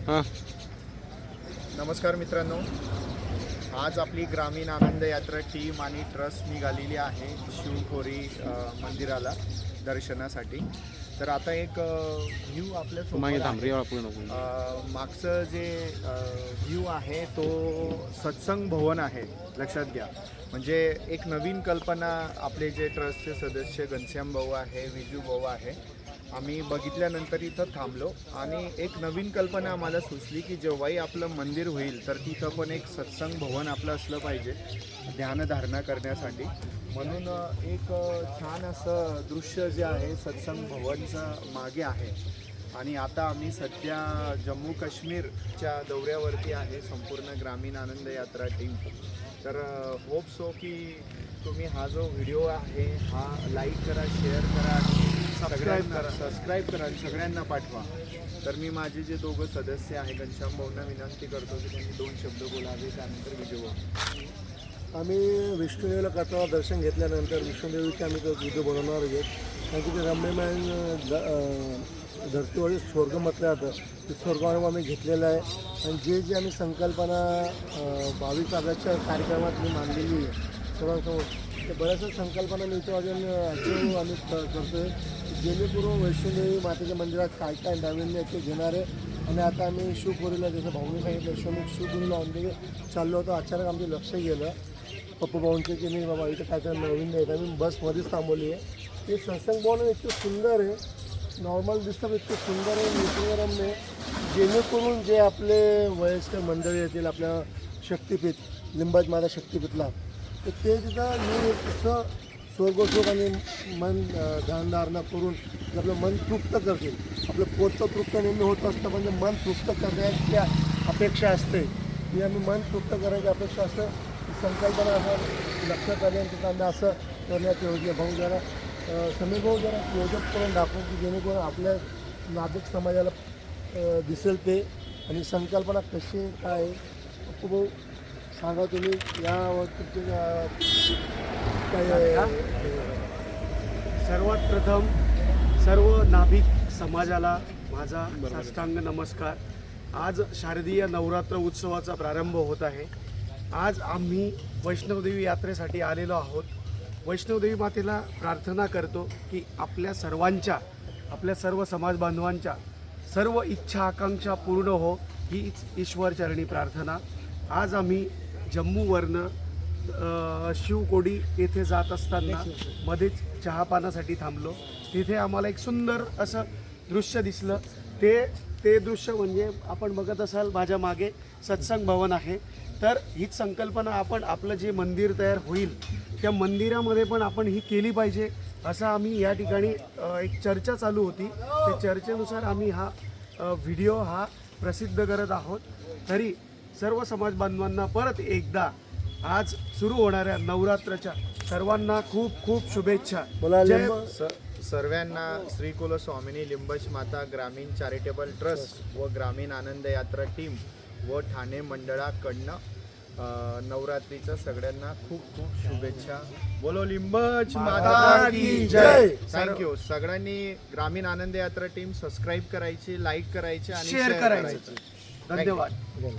हां नमस्कार मित्रांनो, आज आपली ग्रामीण आनंद यात्रा टीम आणि ट्रस्ट निघालेली आहे शिवखोरी मंदिराला दर्शनासाठी. तर आता एक व्ह्यू आपल्या समोर आहे. मागचं जे व्ह्यू आहे तो सत्संग भवन आहे, लक्षात घ्या. म्हणजे एक नवीन कल्पना आपले जे ट्रस्टचे सदस्य घनश्याम भाऊ आहे, विजू भाऊ आहे, आम्ही बघितल्यानंतर इथं थांबलो आणि एक नवीन कल्पना आम्हाला सुचली की जेव्हाही आपलं मंदिर होईल तर तिथं पण एक सत्संग भवन आपलं असलं पाहिजे ध्यानधारणा करण्यासाठी. म्हणून एक छान असं दृश्य जे आहे सत्संग भवनचं मागे आहे. आणि आता आम्ही सध्या जम्मू काश्मीरच्या दौऱ्यावरती आहे, संपूर्ण ग्रामीण आनंद यात्रा टीम. तर होप सो की तुम्ही हा जो व्हिडिओ आहे हा लाईक करा, शेअर करा आणि सबस्क्राईब करा आणि सगळ्यांना पाठवा. तर मी माझे जे दोघं सदस्य आहे घनश्याम भाऊंना विनंती करतो की त्यांनी 2 शब्द बोलावे, त्यानंतर व्हिडिओ. आम्ही विष्णुदेवीला कथा दर्शन घेतल्यानंतर विष्णुदेवीचे आम्ही तो व्हिडिओ बनवणार आहोत. कारण की ते रम्यमान धरतीवर स्वर्ग म्हटलं जातं, ते स्वर्गावर आम्ही घेतलेलं आहे. आणि जे आम्ही संकल्पना 22 ऑगस्टच्या कार्यक्रमात मी मांडलेली आहे सर्वांसमोर, ते बऱ्याचशा संकल्पना मी इथं अजून अचीव आम्ही करतो आहे, जेणेकरून वैष्णोदेवी मातेच्या मंदिरात काय काय नाविन्य ते घेणार आहे. आणि आता आम्ही शिवखोरीला, जसं भाऊने सांगितलं, आम्ही शिवखोरीला ऑनलाईन चाललो होतो. अचानक आमचं लक्ष गेलं पप्पू भाऊंचे की नाही बाबा इथं काय काय नवीन आहेत. आम्ही बसमध्येच थांबवली आहे. ते सत्संग भवन इतकं सुंदर आहे, नॉर्मल दिसतं इतकं सुंदर आहे, निसर्गरम्य आहे, जेणेकरून जे आपले वयस्कर मंडळी येतील आपल्या शक्तिपीठ लिंबाज माता शक्तिपीठला, तर ते तिथं मी तसं स्वर्गसुख आणि मन ध्यानधारणा करून आपलं मन तृप्त करतील. आपलं पोटचं तृप्त नेहमी होत असतं, पण मन तृप्त करण्याची अपेक्षा असते. की आम्ही मन तृप्त करायची अपेक्षा असतं. संकल्पना असं लक्षात आली आणि तिथं आम्ही असं करण्याची योजना भाऊ जरा समीर भाऊ जरा योजक करून दाखवू की जेणेकरून आपल्या नागरिक समाजाला दिसेल ते. आणि संकल्पना कशी काय पप्पू भाऊ सांगा तुम्ही यावर काय. सर्वात प्रथम सर्व नाभिक समाजाला माझा साष्टांग नमस्कार. आज शारदीय नवरात्र उत्सवाचा प्रारंभ होत आहे. आज आम्ही वैष्णवदेवी यात्रेसाठी आलेलो आहोत. वैष्णवदेवी मातेला प्रार्थना करतो की आपल्या सर्वांच्या, आपल्या सर्व समाज बांधवांच्या सर्व इच्छा आकांक्षा पूर्ण हो, हीच ईश्वरचरणी प्रार्थना. आज आम्ही जम्मूवरनं शिवकोडी येथे जात असताना मध्येच चहापानासाठी थांबलो. तिथे आम्हाला एक सुंदर असं दृश्य दिसलं. ते दृश्य म्हणजे आपण बघत असाल माझ्या मागे सत्संग भवन आहे. तर हीच संकल्पना आपण आपलं जे मंदिर तयार होईल त्या मंदिरामध्ये पण आपण ही केली पाहिजे, असं आम्ही या ठिकाणी एक चर्चा चालू होती. त्या चर्चेनुसार आम्ही हा व्हिडिओ हा प्रसिद्ध करत आहोत. तरी सर्व समाज बांधवांना परत एकदा आज सुरू होणाऱ्या नवरात्राच्या सर्वांना खूप खूप शुभेच्छा. सर्वांना श्री कुलस्वामिनी लिंबज माता ग्रामीण चॅरिटेबल ट्रस्ट व ग्रामीण आनंद यात्रा टीम व ठाणे मंडळाकडनं नवरात्रीच्या सगळ्यांना खूप खूप शुभेच्छा. बोलो लिंबज माता की जय. थँक्यू. सगळ्यांनी ग्रामीण आनंद यात्रा टीम सबस्क्राईब करायची, लाईक करायची आणि शेअर करायची. धन्यवाद.